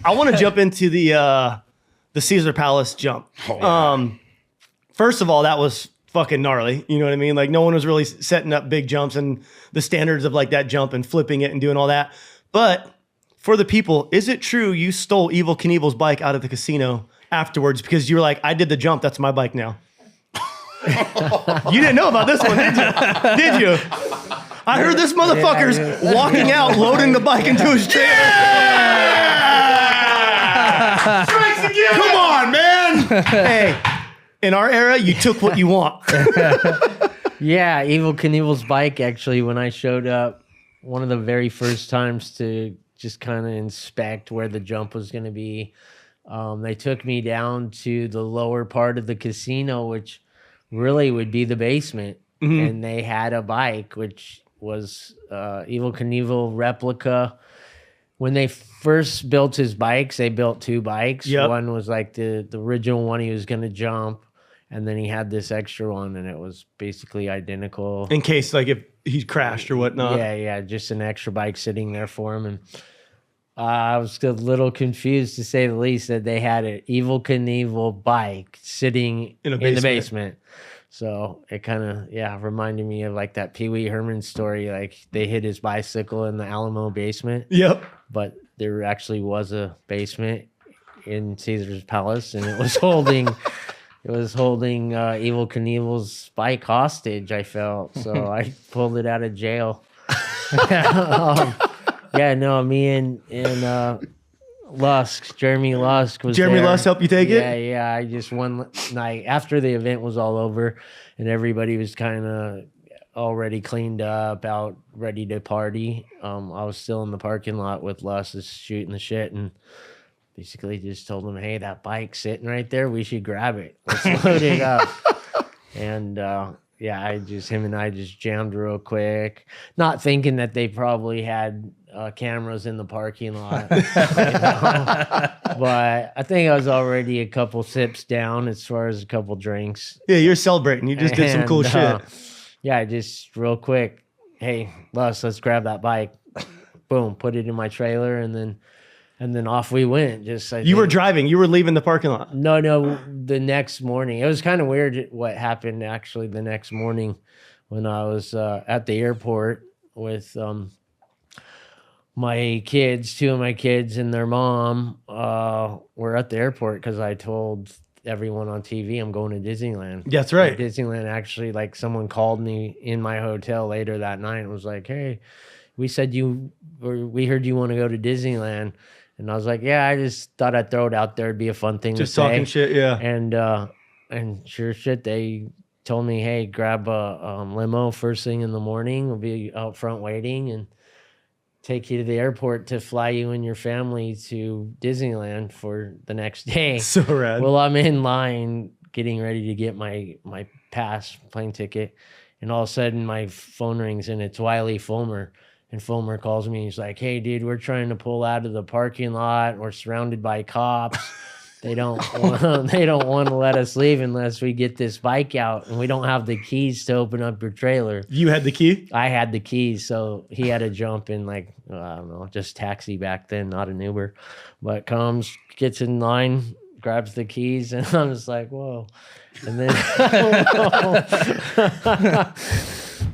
I want to jump into the Caesar Palace jump. Oh, yeah. First of all, that was fucking gnarly. You know what I mean? Like no one was really setting up big jumps and the standards of like that jump and flipping it and doing all that. But for the people, is it true you stole Evel Knievel's bike out of the casino afterwards because you were like, I did the jump, that's my bike now? You didn't know about this one, did you? Did you? I heard this motherfucker's walking out, loading the bike into his chair. Yeah! Strikes again! Come on, man! Hey, in our era, you took what you want. Yeah, Evel Knievel's bike, actually, when I showed up, one of the very first times to just kind of inspect where the jump was going to be, they took me down to the lower part of the casino, which really would be the basement. Mm-hmm. And they had a bike, which was Evel Knievel replica. When they first built his bikes, they built two bikes. Yep. One was like the original one he was going to jump. And then he had this extra one, and it was basically identical. In case, like, if he crashed or whatnot. Yeah, just an extra bike sitting there for him. And I was a little confused, to say the least, that they had an Evel Knievel bike sitting in the basement. So it kind of, reminded me of, like, that Pee Wee Herman story. Like, they hid his bicycle in the Alamo basement. Yep. But there actually was a basement in Caesar's Palace, and it was holding... It was holding Evel Knievel's bike hostage, I felt. So I pulled it out of jail. Me and Lusk, Jeremy Lusk was Jeremy there. Lusk helped you take it? Yeah. I just one night after the event was all over and everybody was kind of already cleaned up, out, ready to party. I was still in the parking lot with Lusk, just shooting the shit, and basically just told him, hey, that bike's sitting right there. We should grab it. Let's load it up. And him and I just jammed real quick, not thinking that they probably had cameras in the parking lot. But I think I was already a couple sips down as far as a couple drinks. Yeah, you're celebrating. You just did some cool shit. Just real quick. Hey, let's grab that bike. Boom, put it in my trailer, and then off we went. You were driving. You were leaving the parking lot. No. The next morning, it was kind of weird what happened. Actually, the next morning, when I was at the airport with my kids, two of my kids and their mom, were at the airport because I told everyone on TV I'm going to Disneyland. That's right. Disneyland. Actually, like someone called me in my hotel later that night and was like, "Hey, we heard you want to go to Disneyland." And I was like, yeah, I just thought I'd throw it out there. It'd be a fun thing to say. Just talking shit, yeah. And sure shit, they told me, hey, grab a limo first thing in the morning. We'll be out front waiting and take you to the airport to fly you and your family to Disneyland for the next day. So rad. Well, I'm in line getting ready to get my plane ticket. And all of a sudden, my phone rings, and it's Wiley Fulmer. And Fulmer calls me. He's like, hey, dude, we're trying to pull out of the parking lot. We're surrounded by cops. They don't want to let us leave unless we get this bike out. And we don't have the keys to open up your trailer. You had the key? I had the keys. So he had to jump in, like, I don't know, just taxi back then, not an Uber. But comes, gets in line, grabs the keys. And I'm just like, whoa. And then...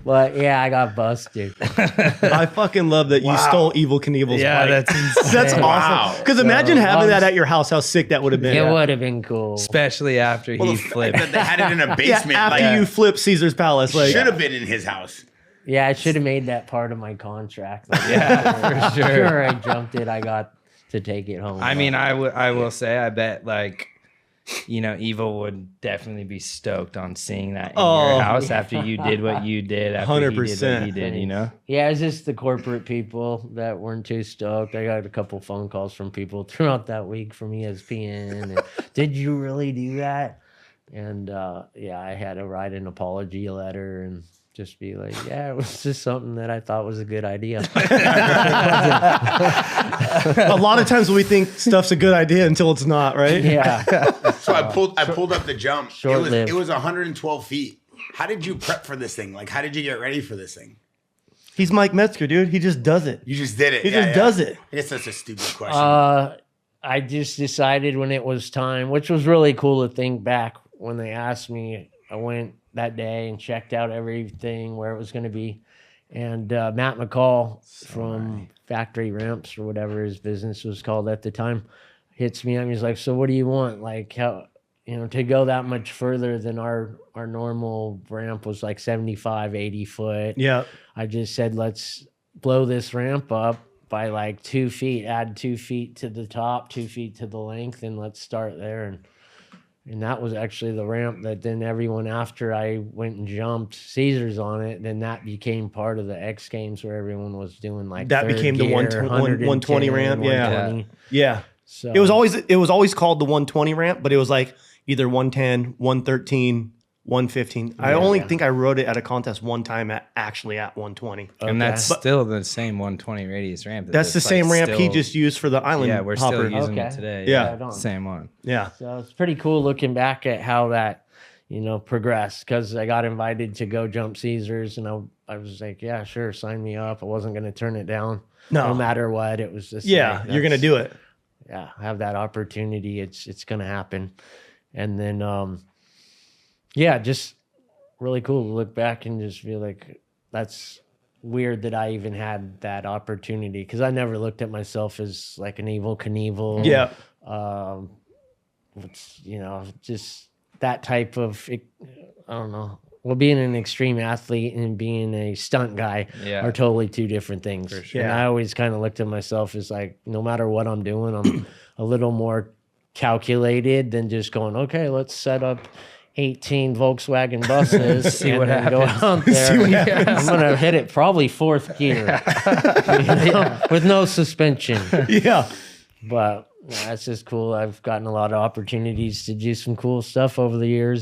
But yeah, I got busted. I fucking love that you stole Evel Knievel's bike. That's insane. That's awesome. Because imagine having that at your house, how sick that would have been. It would have been cool. Especially after he flipped. They had it in a basement. After you flipped Caesar's Palace. Should have been in his house. Yeah, I should have made that part of my contract. Like, for sure. I jumped it. I got to take it home. I mean, I will say, I bet, like, Evel would definitely be stoked on seeing that in your house after you did what you did. After 100%. He did what he did, Yeah, it's just the corporate people that weren't too stoked. I got a couple phone calls from people throughout that week from ESPN. And, did you really do that? And I had to write an apology letter and just be like, yeah, it was just something that I thought was a good idea. A lot of times we think stuff's a good idea until it's not, right? Yeah. So I pulled up the jump. Short-lived. It was 112 feet. How did you prep for this thing? Like, how did you get ready for this thing? He's Mike Metzger, dude. He just does it. You just did it. He just does it. I guess that's a stupid question. I just decided when it was time, which was really cool to think back when they asked me. I went that day and checked out everything where it was going to be. And Matt McCall from Factory Ramps or whatever his business was called at the time hits me up. He's like, so what do you want? Like how, to go that much further than our normal ramp was like 75, 80 foot. Yeah. I just said, let's blow this ramp up by like 2 feet, add 2 feet to the top, 2 feet to the length, and let's start there. And that was actually the ramp that then everyone after I went and jumped Caesars on it, then that became part of the X Games where everyone was doing like that became the 120 ramp. Yeah. 120. Yeah. So It was always called the 120 ramp, but it was like either 110, 113, 115. I only think I rode it at a contest one time at 120. And that's still the same 120 radius ramp. That's the same ramp he just used for the island. Yeah, we're hopper. still using it today. Yeah. Right on. Same one. Yeah. So it's pretty cool looking back at how that, progressed, because I got invited to go jump Caesars, and I was like, yeah, sure, sign me up. I wasn't going to turn it down. No matter what. It was just you're going to do it. Yeah, have that opportunity. It's going to happen. And then, just really cool to look back and just feel like that's weird that I even had that opportunity, because I never looked at myself as like an Evel Knievel. Yeah. Just that type of, I don't know. Well, being an extreme athlete and being a stunt guy are totally two different things. For sure. And I always kind of looked at myself as like, no matter what I'm doing, I'm a little more calculated than just going, okay, let's set up 18 Volkswagen buses See and what then go happens. out there. See what happens. I'm going to hit it probably fourth gear with no suspension. Yeah. But it's just cool. I've gotten a lot of opportunities to do some cool stuff over the years.